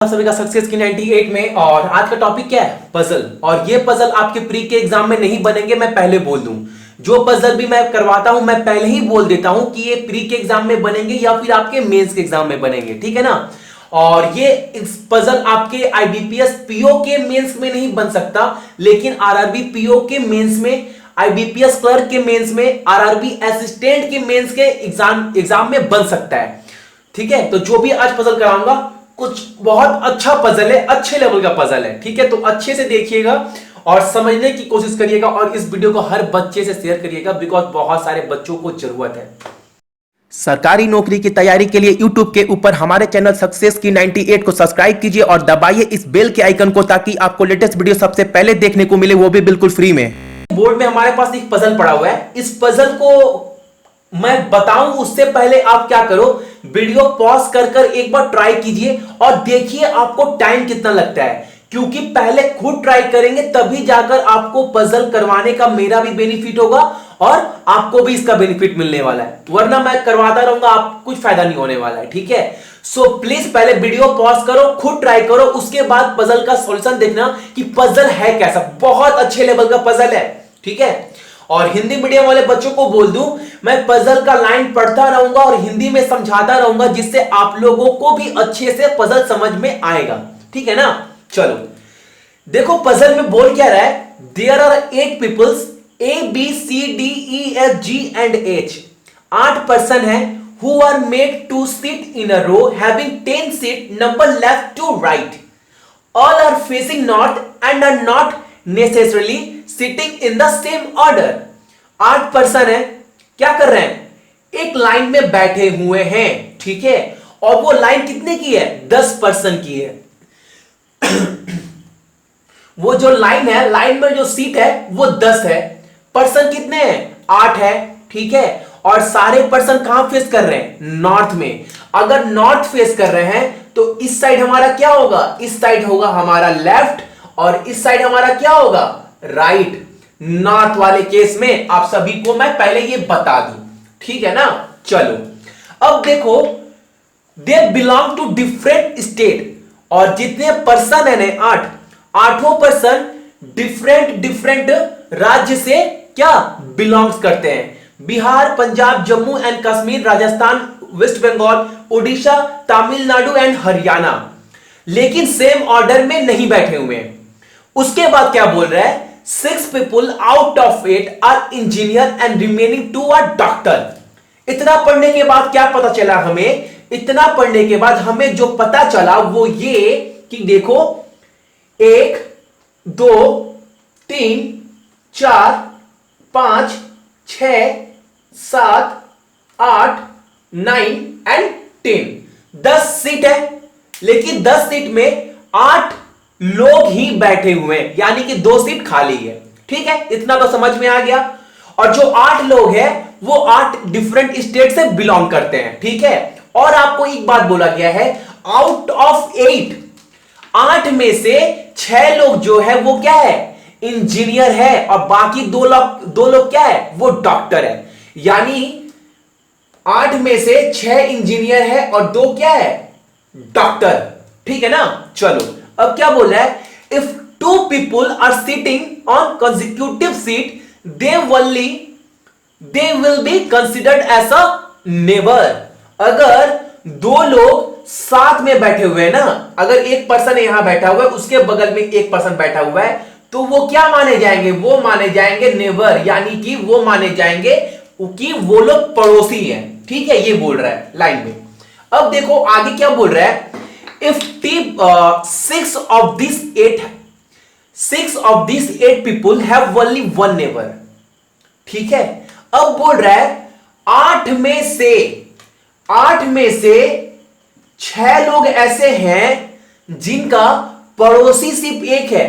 आप सभी का सक्सेस की 98 में। और आज का टॉपिक क्या है? पजल। और ये पजल आपके प्री के एग्जाम में नहीं बनेंगे, मैं पहले बोल दूं। जो पजल भी मैं करवाता हूं मैं पहले ही बोल देता हूं कि ये प्री के एग्जाम में बनेंगे या फिर आपके मेंस के एग्जाम में बनेंगे, ठीक है ना। और ये पजल आपके आईबीपीएस पीओ के मेंस में नहीं बन सकता, लेकिन आरआरबी पीओ के मेंस में, आईबीपीएस क्लर्क के मेंस में, आरआरबी असिस्टेंट के मेंस के एग्जाम में बन सकता है, ठीक है। तो जो भी आज पजल कराऊंगा कुछ बहुत अच्छा पजल है, अच्छे लेवल का पजल है, ठीक है। तो अच्छे से देखिएगा और समझने की कोशिश करिएगा और इस वीडियो को हर बच्चे से शेयर करिएगा, बिकॉज बहुत सारे बच्चों को जरूरत है। सरकारी नौकरी की तैयारी के लिए YouTube के ऊपर हमारे चैनल सक्सेस की 98 को सब्सक्राइब कीजिए और दबाइए इस बेल के आइकन को, ताकि आपको लेटेस्ट वीडियो सबसे पहले देखने को मिले, वो भी बिल्कुल फ्री में। बोर्ड में हमारे पास एक पजल पड़ा हुआ है। इस पजल को मैं बताऊं उससे पहले आप क्या करो, वीडियो पॉज कर एक बार ट्राई कीजिए और देखिए आपको टाइम कितना लगता है, क्योंकि पहले खुद ट्राई करेंगे तभी जाकर आपको पजल करवाने का मेरा भी बेनिफिट होगा और आपको भी इसका बेनिफिट मिलने वाला है। वरना मैं करवाता रहूंगा, आप कुछ फायदा नहीं होने वाला है, ठीक है। सो प्लीज पहले वीडियो पॉज करो, खुद ट्राई करो, उसके बाद पजल का सॉल्यूशन देखना कि पजल है कैसा। बहुत अच्छे लेवल का पजल है, ठीक है। और हिंदी मीडियम वाले बच्चों को बोल दूं, मैं पजल का लाइन पढ़ता रहूंगा और हिंदी में समझाता रहूंगा, जिससे आप लोगों को भी अच्छे से पजल समझ में आएगा, ठीक है ना। चलो देखो पजल में बोल क्या रहा है। There are 8 peoples A B C D E F G and H. 8 person है who are made to sit in a row having 10 seat number left to right. All are facing north and are not necessarily sitting in the same order. 8 person है, क्या कर रहे हैं? एक line में बैठे हुए हैं, ठीक है। और वो लाइन कितने की है? 10 पर्सन की है। वो जो लाइन है, लाइन में जो सीट है वो 10 है। पर्सन कितने हैं? 8 है, ठीक है। और सारे पर्सन कहां फेस कर रहे हैं? नॉर्थ में। अगर नॉर्थ फेस कर रहे हैं तो इस साइड हमारा क्या होगा? इस साइड होगा हमारा लेफ्ट और इस साइड हमारा क्या होगा? राइट। नॉर्थ वाले केस में आप सभी को मैं पहले ये बता दूं, ठीक है ना। चलो अब देखो, they belong to different state. और जितने पर्सन है ना 8, 8 पर्सन डिफरेंट राज्य से क्या बिलोंग्स करते हैं? Bihar, Punjab, Jammu and Kashmir, Rajasthan, West Bengal, Orissa, Tamil Nadu and Haryana. लेकिन सेम ऑर्डर में नहीं बैठे हुए हैं। उसके बाद क्या बोल रहा है? 6 people out of 8 are engineer and remaining 2 are doctor. इतना पढ़ने के बाद क्या पता चला हमें? इतना पढ़ने के बाद हमें जो पता चला वो ये कि देखो 1 2 3 4 5 6 7 8 9 एंड 10। 10 सीट है, लेकिन 10 सीट में 8 लोग ही बैठे हुए हैं, यानी कि 2 सीट खाली है, ठीक है। इतना तो समझ में आ गया। और जो 8 लोग हैं वो 8 डिफरेंट स्टेट से बिलोंग करते हैं, ठीक है। और आपको एक बात बोला गया है, आउट ऑफ 8 में से 6 लोग जो है वो क्या है? इंजीनियर है, और बाकी 2 लोग क्या है? वो डॉक्टर है। यानी 8 में से 6 इंजीनियर है और 2 क्या है? डॉक्टर, ठीक है ना। चलो अब क्या बोल रहा है? If 2 people are sitting on consecutive seat they will be considered as a neighbour. अगर 2 लोग साथ में बैठे हुए हैं ना, अगर एक पर्सन यहां बैठा हुआ है, उसके बगल में एक पर्सन बैठा हुआ है, तो वो क्या माने जाएंगे? वो माने जाएंगे नेबर, यानी कि वो माने जाएंगे कि वो लोग पड़ोसी हैं, ठीक है। ये बोल रहा है लाइन में। अब देखो आगे क्या बोल रहा है। If 6 of these 8 people have only one neighbor, ठीक है। अब बोल रहा है 8 में से 6 लोग ऐसे हैं जिनका पड़ोसी सिर्फ एक है,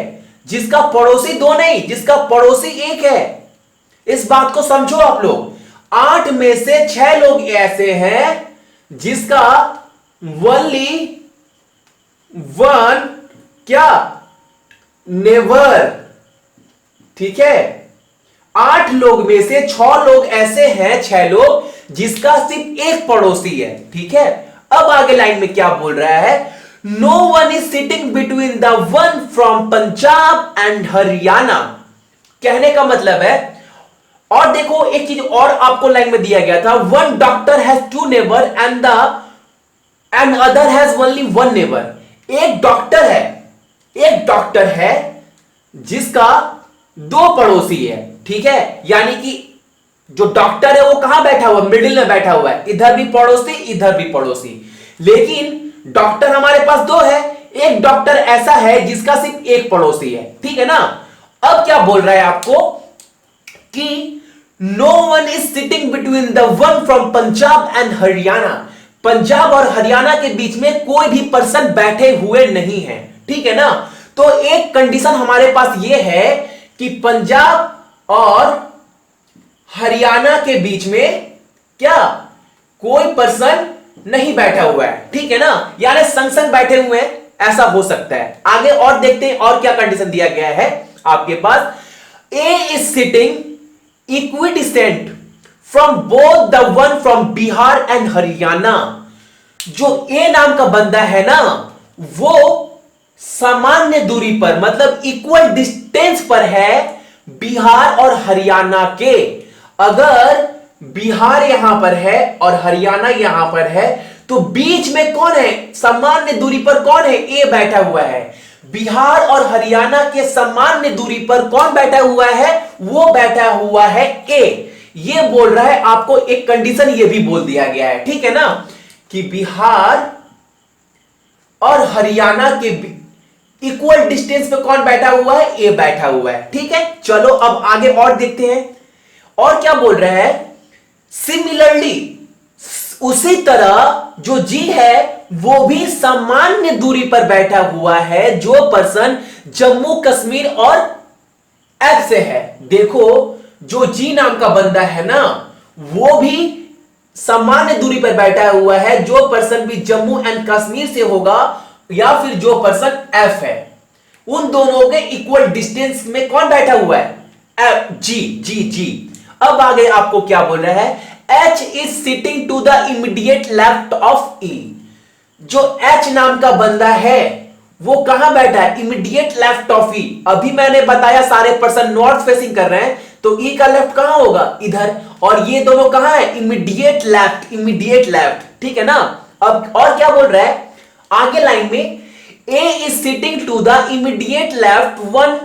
जिसका पड़ोसी 2 नहीं, जिसका पड़ोसी एक है। इस बात को समझो आप लोग। 8 में से 6 लोग ऐसे हैं जिसका only वन क्या? नेवर, ठीक है। 8 लोग में से 6 लोग ऐसे हैं, 6 लोग जिसका सिर्फ एक पड़ोसी है, ठीक है। अब आगे लाइन में क्या बोल रहा है? No one is sitting between the one from Punjab and Haryana. कहने का मतलब है, और देखो एक चीज और आपको लाइन में दिया गया था, one doctor has two neighbour and other has only one neighbour. एक डॉक्टर है जिसका दो पड़ोसी है, ठीक है। यानी कि जो डॉक्टर है वो कहां बैठा हुआ, मिडिल में बैठा हुआ है, इधर भी पड़ोसी इधर भी पड़ोसी। लेकिन डॉक्टर हमारे पास दो है, एक डॉक्टर ऐसा है जिसका सिर्फ एक पड़ोसी है, ठीक है ना। अब क्या बोल रहा है आपको कि no one is sitting between the one from Punjab and Haryana. Punjab और हरियाणा के बीच में कोई भी पर्सन बैठे हुए नहीं है, ठीक है ना। तो एक कंडीशन हमारे पास यह है कि पंजाब और हरियाणा के बीच में क्या कोई पर्सन नहीं बैठा हुआ है, ठीक है ना। यानी संग संग बैठे हुए हैं, ऐसा हो सकता है। आगे और देखते हैं और क्या कंडीशन दिया गया है आपके पास। A is sitting equidistant from both the one from Bihar and Haryana. जो ए नाम का बंदा है ना, वो सामान्य दूरी पर, मतलब इक्वल डिस्टेंस पर है बिहार और हरियाणा के। अगर बिहार यहां पर है और हरियाणा यहां पर है तो बीच में कौन है, सामान्य दूरी पर कौन है, ए बैठा हुआ है। बिहार और हरियाणा के सामान्य दूरी पर कौन बैठा हुआ है, वो बैठा हुआ है ए। ये बोल रहा है आपको, एक कंडीशन ये भी बोल दिया गया है, ठीक है ना, कि बिहार और हरियाणा के इक्वल डिस्टेंस पे कौन बैठा हुआ है, ए बैठा हुआ है, ठीक है। चलो अब आगे और देखते हैं। और क्या बोल रहा है, सिमिलरली उसी तरह जो जी है वो भी सामान्य दूरी पर बैठा हुआ है जो पर्सन जम्मू कश्मीर और एफ से है। देखो जो जी नाम का बंदा है ना, वो भी सामान्य दूरी पर बैठा हुआ है जो पर्सन भी जम्मू एंड कश्मीर से होगा या फिर जो पर्सन एफ है, उन दोनों के इक्वल डिस्टेंस में कौन बैठा हुआ है, एफ, जी। अब आगे आपको क्या बोल रहा है, H is sitting to the immediate left of E। जो H नाम का बंदा है वो कहां बैठा है, इमीडिएट लेफ्ट ऑफ E। अभी मैंने बताया सारे पर्सन नॉर्थ फेसिंग कर रहे हैं, तो E का लेफ्ट कहां होगा, इधर, और ये दोनों कहां है, इमीडिएट लेफ्ट, ठीक है ना। अब और क्या बोल रहा है आगे लाइन में, A is sitting to the immediate left one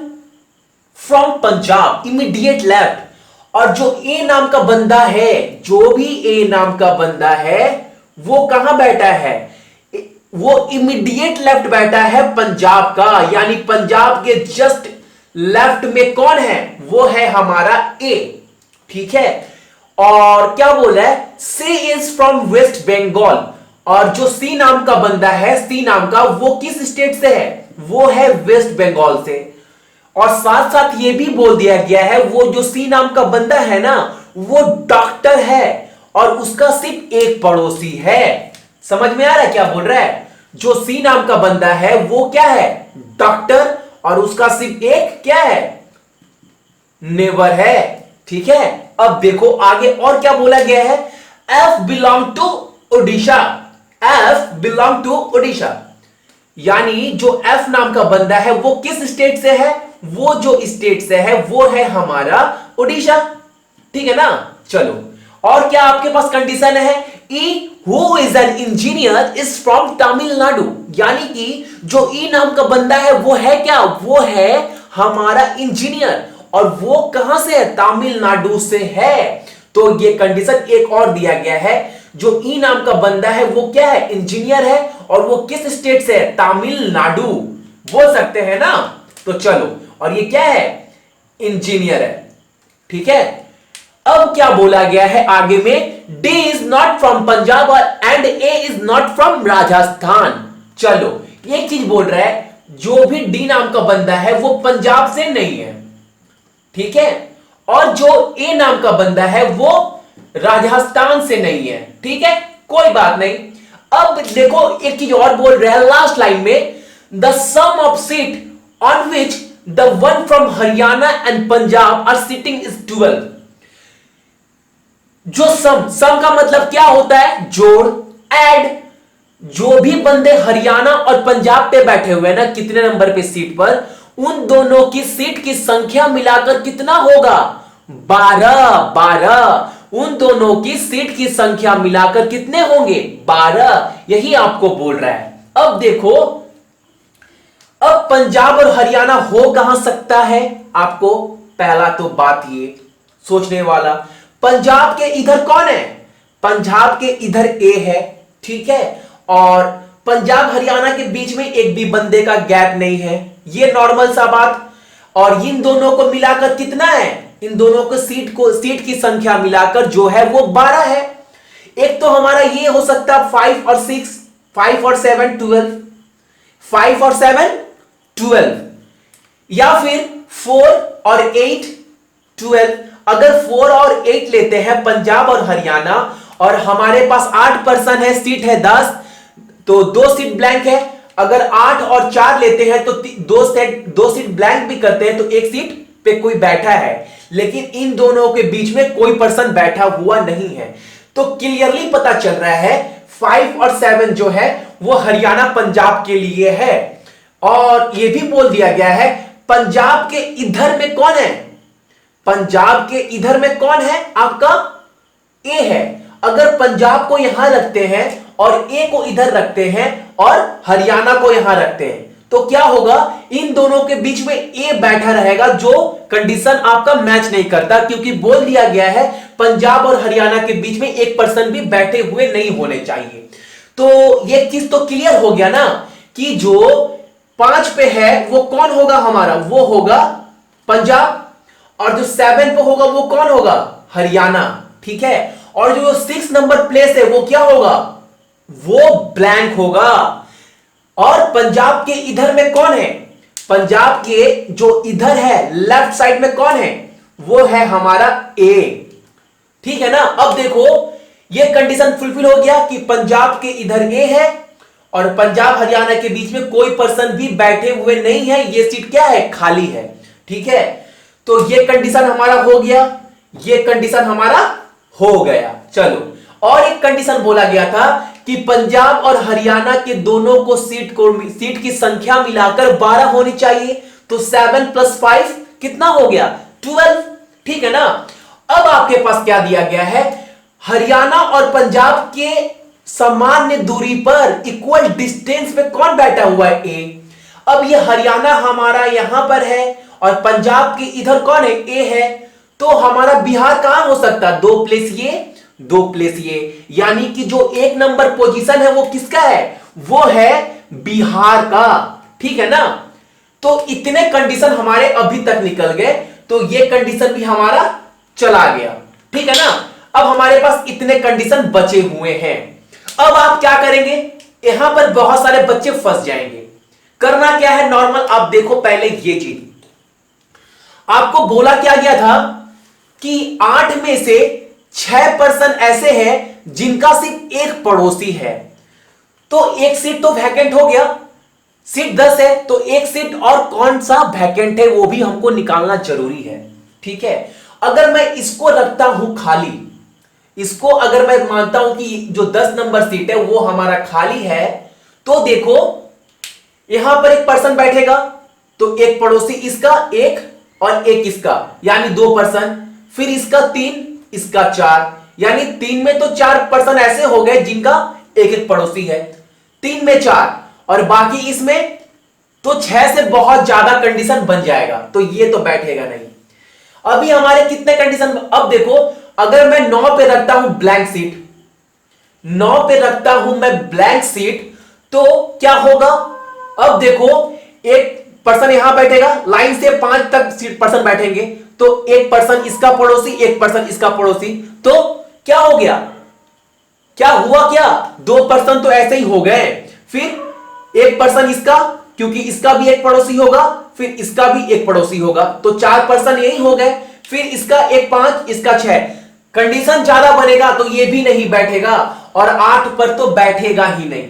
from Punjab, immediate left. और जो ए नाम का बंदा है, जो भी ए नाम का बंदा है वो कहां बैठा है, वो इमीडिएट लेफ्ट बैठा है पंजाब का। यानी पंजाब के जस्ट लेफ्ट में कौन है, वो है हमारा ए, ठीक है। और क्या बोला है, सी इज फ्रॉम वेस्ट बंगाल। और जो सी नाम का बंदा है, सी नाम का, वो किस स्टेट से है, वो है वेस्ट बंगाल से। और साथ साथ ये भी बोल दिया गया है, वो जो सी नाम का बंदा है ना, वो डॉक्टर है और उसका सिर्फ एक पड़ोसी है। समझ में आ रहा है क्या बोल रहा है, जो सी नाम का बंदा है वो क्या है, डॉक्टर, और उसका सिर्फ एक क्या है, नेबर है, ठीक है। अब देखो आगे और क्या बोला गया है, F belong to Odisha, F belong to Odisha. यानी जो एफ नाम का बंदा है वो किस स्टेट से है, वो जो स्टेट से है वो है हमारा ओडिशा, ठीक है ना। चलो और क्या आपके पास कंडीशन है, ई who is an engineer is from Tamil Nadu. यानी कि जो ई नाम का बंदा है वो है क्या, वो है हमारा इंजीनियर, और वो कहां से है, तमिलनाडु से है। तो ये कंडीशन एक और दिया गया है, जो ई नाम का बंदा है वो क्या है, इंजीनियर है, और वो किस स्टेट से है, तमिलनाडु, बोल सकते हैं ना। तो चलो, और ये क्या है, इंजीनियर है, ठीक है। अब क्या बोला गया है आगे में, D is not from Punjab and A is not from Rajasthan. चलो एक चीज बोल रहा है, जो भी डी नाम का बंदा है वो पंजाब से नहीं है, ठीक है, और जो ए नाम का बंदा है वो राजस्थान से नहीं है, ठीक है, कोई बात नहीं। अब देखो एक चीज और बोल रहा है लास्ट लाइन में, the sum of seat on which the one from Haryana and Punjab are sitting is 12। जो सम का मतलब क्या होता है, जोड़, ऐड, जो भी बंदे हरियाणा और पंजाब पे बैठे हुए हैं ना, कितने नंबर पे सीट पर, उन दोनों की सीट की संख्या मिलाकर कितना होगा? 12। उन दोनों की सीट की संख्या मिलाकर कितने होंगे? 12। यही आपको बोल रहा है। अब देखो, अब पंजाब और हरियाणा हो कहां सकता है? आपको पहला तो बात ये सोचने वाला, पंजाब के इधर कौन है? पंजाब के इधर ए है, ठीक है, और पंजाब हरियाणा के बीच में एक भी बंदे का गैप नहीं है, ये नॉर्मल सा बात। और इन दोनों को मिलाकर कितना है? इन दोनों को सीट की संख्या मिलाकर जो है वो 12 है। एक तो हमारा ये हो सकता है 5 और 6, 5 और 7 12, 5 और 7 12, या फिर 4 और 8 12। अगर 4 और 8 लेते हैं पंजाब और हरियाणा, और हमारे पास 8 पर्सन है, सीट है 10, तो 2 सीट ब्लैंक है। अगर 8 और 4 लेते हैं तो 2 सीट ब्लैंक भी करते हैं, तो एक सीट पे कोई बैठा है, लेकिन इन दोनों के बीच में कोई पर्सन बैठा हुआ नहीं है। तो क्लियरली पता चल रहा है 5 और 7 जो है वो हरियाणा पंजाब के लिए है। और यह भी बोल दिया गया है पंजाब के इधर में कौन है? पंजाब के इधर में कौन है? आपका ए है। अगर पंजाब को यहां रखते हैं और ए को इधर रखते हैं और हरियाणा को यहां रखते हैं, तो क्या होगा? इन दोनों के बीच में ए बैठा रहेगा, जो कंडीशन आपका मैच नहीं करता, क्योंकि बोल दिया गया है पंजाब और हरियाणा के बीच में एक पर्सन भी बैठे हुए नहीं होने चाहिए। तो ये चीज तो क्लियर हो गया ना कि जो 5 पे है वो कौन होगा हमारा? वो होगा पंजाब, और जो 7 पे होगा वो कौन होगा? हरियाणा, ठीक है। और जो 6 नंबर प्लेस है वो क्या होगा? वो ब्लैंक होगा। और पंजाब के इधर में कौन है? पंजाब के जो इधर है लेफ्ट साइड में कौन है? वो है हमारा ए, ठीक है ना। अब देखो, ये कंडीशन फुलफिल हो गया कि पंजाब के इधर ए है और पंजाब हरियाणा के बीच में कोई पर्सन भी बैठे हुए नहीं है, ये सीट क्या है? खाली है, ठीक है। तो ये कंडीशन हमारा हो गया, ये कंडीशन हमारा हो गया। चलो, और एक कंडीशन बोला गया था कि पंजाब और हरियाणा के दोनों को सीट की संख्या मिलाकर 12 होनी चाहिए। तो 7 + 5 कितना हो गया? 12, ठीक है ना। अब आपके पास क्या दिया गया है? हरियाणा और पंजाब के सामान्य दूरी पर, इक्वल डिस्टेंस पे कौन बैठा हुआ है? ए। अब ये हरियाणा हमारा यहां पर है और पंजाब के इधर कौन है? ए है। तो हमारा बिहार कहां हो सकता है? 2 प्लेस ये, 2 प्लेस ये, यानी कि जो 1 नंबर पोजीशन है वो किसका है? वो है बिहार का, ठीक है ना। तो इतने कंडीशन हमारे अभी तक निकल गए, तो ये कंडीशन भी हमारा चला गया, ठीक है ना। अब हमारे पास इतने कंडीशन बचे हुए हैं। अब आप क्या करेंगे? यहां पर बहुत सारे बच्चे फंस जाएंगे। करना क्या है? नॉर्मल आप देखो, पहले ये चीज आपको बोला क्या गया था कि 8 में से 6 पर्सन ऐसे हैं जिनका सिर्फ एक पड़ोसी है, तो एक सीट तो वैकेंट हो गया। सीट 10 है तो एक सीट और कौन सा वैकेंट है वो भी हमको निकालना जरूरी है, ठीक है। अगर मैं इसको रखता हूं खाली, इसको अगर मैं मानता हूं कि जो 10 नंबर सीट है वो हमारा खाली है, तो देखो यहां पर एक पर्सन बैठेगा, तो एक पड़ोसी इसका, एक और एक इसका, यानी 2 पर्सन, फिर इसका 3, इसका 4, यानी 3 में तो 4 पर्सन ऐसे हो गए जिनका एक एक पड़ोसी है। 3 में 4 और बाकी इसमें, तो 6 से बहुत ज्यादा कंडीशन बन जाएगा, तो ये तो बैठेगा नहीं। अभी हमारे कितने कंडीशन? अब देखो, अगर मैं 9 पे रखता हूं ब्लैंक सीट, 9 पे रखता हूं मैं ब्लैंक सीट, तो क्या होगा? अब देखो, एक पर्सन यहां बैठेगा, लाइन से 5 तक सीट पर्सन बैठेंगे, तो एक पर्सन इसका पड़ोसी, एक पर्सन इसका पड़ोसी, तो क्या हो गया? क्या हुआ? क्या 2 पर्सन तो ऐसे ही हो गए। फिर एक पर्सन इसका, क्योंकि इसका भी एक पड़ोसी होगा, फिर इसका भी एक पड़ोसी होगा, तो 4 पर्सन यही हो गए। फिर इसका एक 5, इसका 6, कंडीशन ज्यादा बनेगा तो ये भी नहीं बैठेगा, और 8 पर तो बैठेगा ही नहीं।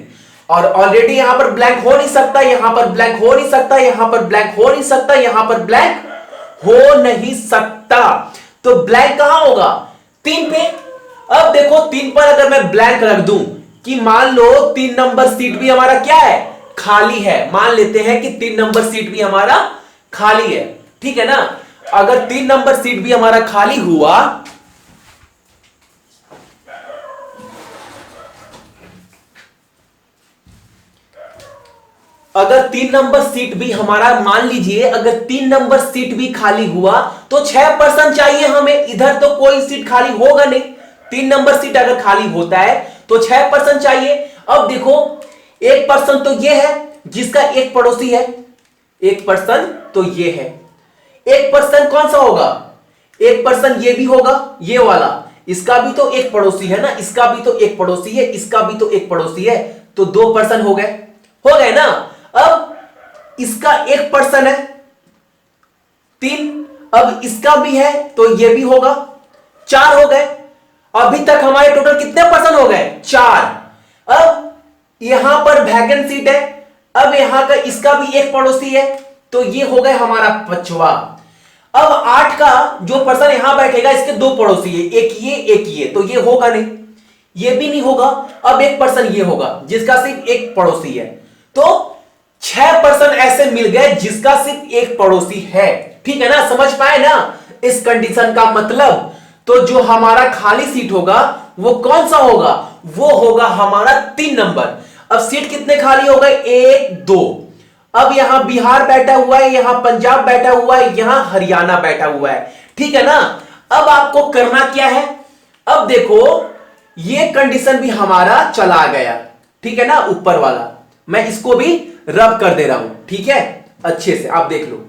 और ऑलरेडी यहां पर ब्लैंक हो नहीं सकता, यहां पर ब्लैंक हो नहीं सकता, यहां पर ब्लैंक हो नहीं सकता, यहां पर ब्लैंक हो नहीं सकता, तो ब्लैंक कहां होगा? 3 पे। अब देखो 3 पर अगर मैं ब्लैंक रख दूं, कि मान लो 3 नंबर सीट भी हमारा क्या है, खाली है। मान लेते हैं कि 3 नंबर सीट भी हमारा खाली है, ठीक है ना। अगर 3 नंबर सीट भी हमारा खाली हुआ, अगर 3 नंबर सीट भी हमारा, मान लीजिए अगर 3 नंबर सीट भी खाली हुआ तो 6% चाहिए हमें। इधर तो कोई सीट खाली होगा नहीं, 3 नंबर सीट अगर खाली होता है तो 6% चाहिए। अब देखो 1% तो ये है जिसका एक पड़ोसी है, 1% तो ये है। 1% कौन सा होगा, 1% ये भी होगा, ये वाला, इसका भी तो एक पड़ोसी है ना, इसका भी तो एक पड़ोसी है, इसका भी तो एक पड़ोसी है, तो 2% हो गए ना। अब इसका 1% है 3, अब इसका भी है तो ये भी होगा, 4 हो गए। अभी तक हमारे टोटल कितने परसेंट हो गए, 4। अब यहां पर वैकेंट सीट है, अब यहां का इसका भी एक पड़ोसी है, तो ये हो गए हमारा 5वां। अब 8 का जो पर्सन यहां बैठेगा इसके 2 पड़ोसी है, एक ये, तो ये होगा नहीं, ये भी नहीं होगा। अब 1% ये होगा जिसका सिर्फ एक पड़ोसी है, तो 6% ऐसे मिल गए जिसका सिर्फ एक पड़ोसी है, ठीक है ना। समझ पाए ना इस कंडीशन का मतलब। तो जो हमारा खाली सीट होगा वो कौन सा होगा, वो होगा हमारा 3 नंबर। अब सीट कितने खाली हो गए, 1 2। अब यहां बिहार बैठा हुआ है, यहां पंजाब बैठा हुआ है, यहां हरियाणा बैठा हुआ है, ठीक है ना। अब आपको करना क्या है, अब देखो ये कंडीशन भी हमारा चला गया, ठीक है ना, ऊपर वाला। मैं इसको भी रब कर दे रहा हूं, ठीक है, अच्छे से आप देख लो।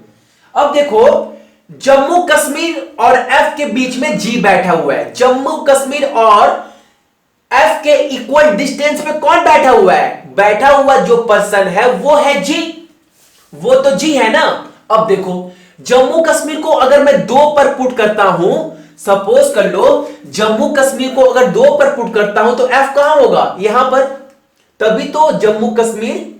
अब देखो जम्मू कश्मीर और एफ के बीच में जी बैठा हुआ है। जम्मू कश्मीर और एफ के इक्वल डिस्टेंस पे कौन बैठा हुआ है, बैठा हुआ जो पर्सन है वो है जी, वो तो जी है ना। अब देखो जम्मू कश्मीर को अगर मैं 2 पर पुट करता हूं, सपोज कर लो जम्मू कश्मीर को अगर 2 पर पुट करता हूं तो एफ कहां होगा, यहां पर। तभी तो जम्मू कश्मीर,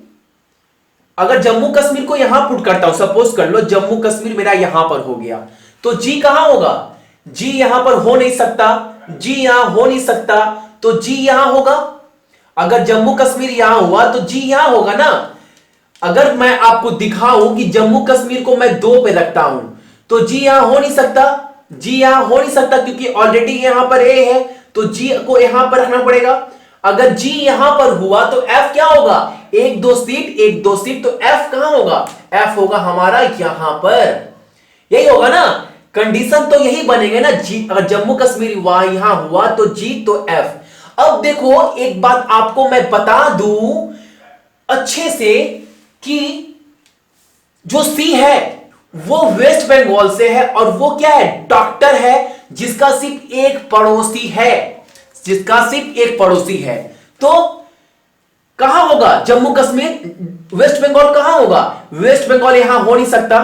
अगर जम्मू कश्मीर को यहां पुट करता हूं, सपोज कर लो जम्मू कश्मीर मेरा यहां पर हो गया, तो जी कहां होगा, जी यहां पर हो नहीं सकता, जी यहां हो नहीं सकता, तो जी यहां होगा। अगर जम्मू कश्मीर यहां हुआ तो जी यहां होगा ना। अगर मैं आपको दिखाऊं कि जम्मू कश्मीर को मैं 2 पे रखता हूं तो जी यहां हो नहीं सकता, जी यहां हो नहीं सकता क्योंकि ऑलरेडी यहां पर ए है, तो जी को यहां पर रखना पड़ेगा। अगर जी यहां पर हुआ तो एफ क्या होगा, 1 2 सीट 1 2 सीट, तो एफ कहां होगा, एफ होगा हमारा यहां पर। यही होगा ना, कंडीशन तो यही बनेंगे ना। जी अगर जम्मू कश्मीर वहां यहां हुआ तो जी तो एफ। अब देखो एक बात आपको मैं बता दूं अच्छे से कि जो सी है वो वेस्ट बंगाल से है और वो क्या है, डॉक्टर है जिसका सिर्फ एक पड़ोसी है, जिसका सिर्फ एक पड़ोसी है। तो कहां होगा जम्मू कश्मीर, वेस्ट बंगाल कहां होगा, वेस्ट बंगाल यहां हो नहीं सकता,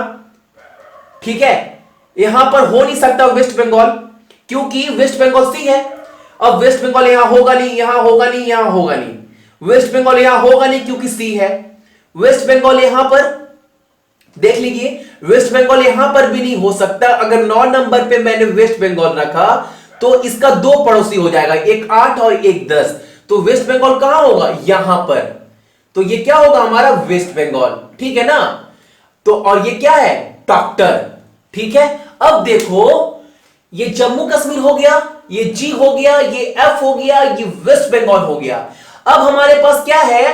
ठीक है, यहां पर हो नहीं सकता वेस्ट बंगाल क्योंकि वेस्ट बंगाल सी है। अब वेस्ट बंगाल यहां होगा नहीं, यहां होगा नहीं, यहां होगा नहीं, वेस्ट बंगाल यहां होगा नहीं क्योंकि सी है। वेस्ट बंगाल यहां पर देख लीजिए, वेस्ट बंगाल यहां पर भी नहीं हो सकता। अगर 9 नंबर पे मैंने वेस्ट बंगाल रखा तो इसका 2 पड़ोसी हो जाएगा, एक 8 और एक 10, तो वेस्ट बंगाल कहां होगा, यहां पर। तो ये क्या होगा हमारा वेस्ट बंगाल, ठीक है ना। तो और ये क्या है, डॉक्टर, ठीक है। अब देखो ये जम्मू कश्मीर हो गया, ये जी हो गया, ये एफ हो गया, ये वेस्ट बंगाल हो गया। अब हमारे पास क्या है,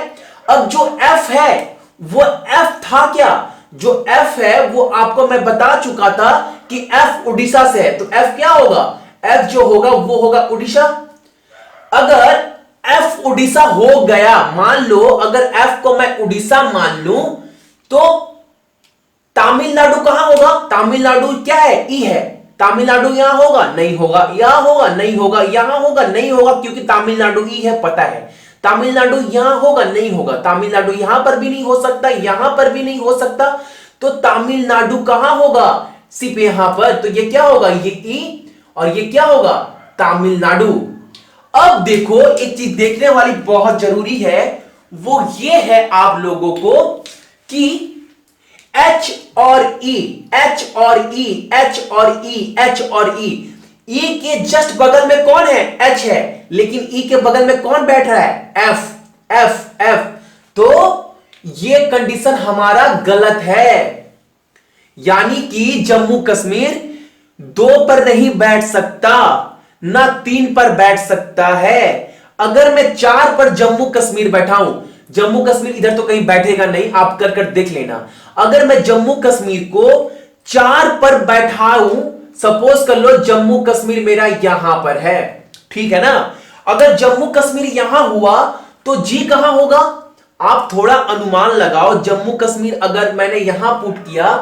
अब जो एफ है वो एफ था क्या, जो एफ है वो आपको मैं बता चुका था कि एफ उड़ीसा से है, तो एफ क्या होगा, एफ जो होगा वो होगा उड़ीसा। अगर एफ उड़ीसा हो गया, मान लो अगर एफ को मैं उड़ीसा मान लूं तो तमिलनाडु कहां होगा, तमिलनाडु क्या है, ई है, तमिलनाडु यहां होगा नहीं होगा, यहां होगा नहीं होगा, यहां होगा नहीं होगा क्योंकि तमिलनाडु ई है, पता है। तमिलनाडु यहां होगा नहीं होगा, तमिलनाडु यहां पर भी नहीं हो सकता, यहां पर भी नहीं हो सकता, तो तमिलनाडु कहां होगा, सिर्फ यहां पर, तो ये क्या होगा, ये ई और ये क्या होगा, तमिलनाडु। अब देखो एक चीज देखने वाली बहुत जरूरी है, वो ये है आप लोगों को कि एच और ई, एच और ई, एच और ई, एच और ई, ई के जस्ट बगल में कौन है, एच है, लेकिन ई के बगल में कौन बैठ रहा है? F F F. तो ये कंडीशन हमारा गलत है, यानी कि जम्मू कश्मीर 2 पर नहीं बैठ सकता, ना 3 पर बैठ सकता है। अगर मैं 4 पर जम्मू कश्मीर बैठाऊं, जम्मू कश्मीर इधर तो कहीं बैठेगा नहीं, आप कर देख लेना। अगर मैं जम्मू कश्मीर को 4 पर बैठाऊं, सपोज कर लो जम्मू कश्मीर मेरा यहां पर है, ठीक है ना। अगर जम्मू कश्मीर यहां हुआ तो जी कहां होगा? आप थोड़ा अनुमान लगाओ। जम्मू कश्मीर अगर मैंने यहां पुट किया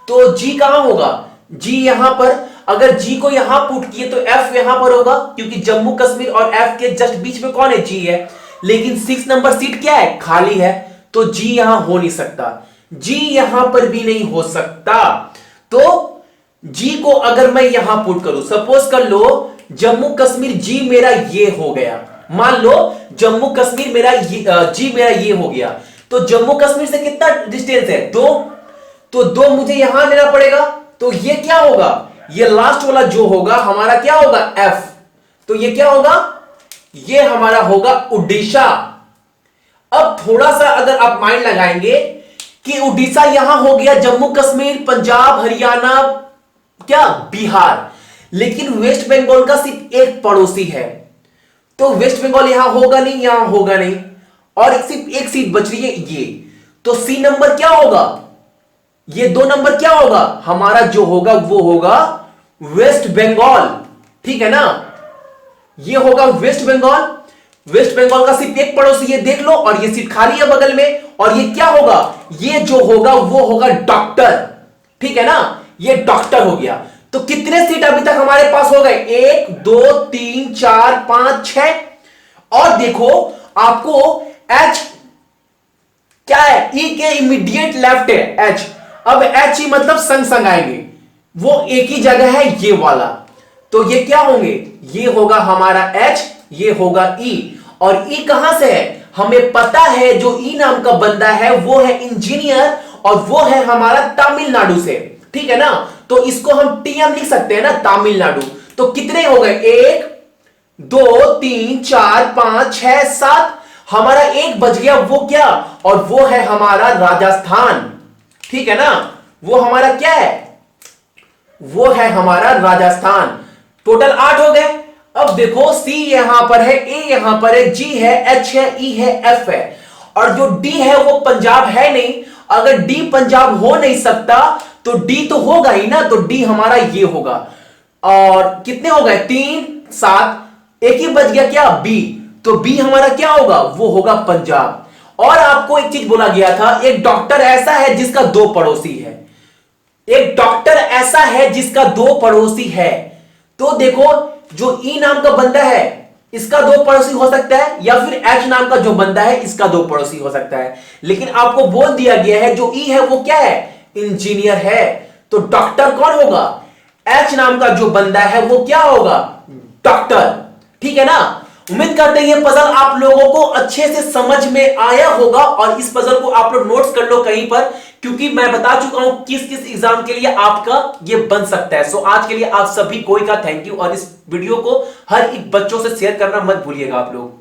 तो जी कहां होगा? जी यहां पर। अगर जी को यहां पुट किए तो एफ यहां पर होगा, क्योंकि जम्मू कश्मीर और एफ के जस्ट बीच में कौन है? जी है। लेकिन 6 नंबर सीट क्या है? खाली है, तो जी यहां हो नहीं सकता, जी यहां पर भी नहीं हो सकता। तो जी को अगर मैं यहां पुट करूं, सपोज कर लो जम्मू कश्मीर जी मेरा ये हो गया, मान लो जम्मू कश्मीर मेरा जी मेरा ये हो गया, तो जम्मू कश्मीर से कितना डिस्टेंस है? 2। तो 2 मुझे यहां लेना पड़ेगा, तो ये क्या होगा? ये लास्ट वाला जो होगा हमारा क्या होगा? एफ। तो ये क्या होगा? ये हमारा होगा उड़ीसा। अब थोड़ा सा अगर आप माइंड लगाएंगे कि उड़ीसा यहां हो गया, जम्मू कश्मीर, पंजाब, हरियाणा, क्या बिहार, लेकिन वेस्ट बंगाल का सिर्फ एक पड़ोसी है, तो वेस्ट बंगाल यहां होगा नहीं, यहां होगा नहीं, और सिर्फ एक सीट बच रही है ये। तो सी नंबर क्या होगा? ये 2 नंबर क्या होगा? हमारा जो होगा वो होगा वेस्ट बंगाल, ठीक है ना। ये होगा वेस्ट बंगाल। वेस्ट बंगाल का सिर्फ एक पड़ोसी, ये देख लो, और ये सीट खाली है बगल में, और ये क्या होगा? ये जो होगा वो होगा डॉक्टर, ठीक है ना। ये डॉक्टर हो गया। तो कितने सीट अभी तक हमारे पास हो गए? 1 2 3 4 5 6। और देखो आपको एच क्या है? ई के इमीडिएट लेफ्ट है एच। अब एच ही मतलब संग संग आएंगे, वो एक ही जगह है ये वाला, तो ये क्या होंगे? ये होगा हमारा एच, ये होगा ई। और ई कहां से है? हमें पता है जो ई नाम का बंदा है वो है इंजीनियर, और वो है हमारा तमिलनाडु से, ठीक है ना। तो इसको हम टीएम लिख सकते हैं ना, तमिलनाडु। तो कितने हो गए? 1 2 3 4 5 6 7। हमारा एक बच गया, वो क्या? और वो है हमारा राजस्थान, ठीक है ना। वो हमारा क्या है? वो है हमारा राजस्थान। टोटल 8 हो गए। अब देखो सी यहां पर है, ए यहां पर है, जी है, एच है, ई है, एफ है, और जो डी है वो पंजाब है नहीं। अगर डी पंजाब हो नहीं सकता तो डी तो होगा ही ना, तो डी हमारा ये होगा। और कितने हो गए? 3 7। एक ही बच गया क्या? बी। तो बी हमारा क्या होगा? वो होगा पंजाब। और आपको एक चीज बोला गया था, एक डॉक्टर ऐसा है जिसका 2 पड़ोसी है। एक डॉक्टर ऐसा है जिसका 2 पड़ोसी है। तो देखो जो ई नाम का बंदा है इसका 2 पड़ोसी हो सकता है, या फिर एच नाम का जो बंदा है इसका 2 पड़ोसी हो सकता है। लेकिन आपको बोल दिया गया है जो ई है वो क्या है? इंजीनियर है। तो डॉक्टर कौन होगा? एच नाम का जो बंदा है वो क्या होगा? डॉक्टर, ठीक है ना। उम्मीद करते हैं ये पजल आप लोगों को अच्छे से समझ में आया होगा, और इस पजल को आप लोग नोट्स कर लो कहीं पर, क्योंकि मैं बता चुका हूं किस किस एग्जाम के लिए आपका ये बन सकता है। सो आज के लिए आप सभी को का थैंक यू, और इस वीडियो को हर एक बच्चों से शेयर करना मत भूलिएगा आप लोग।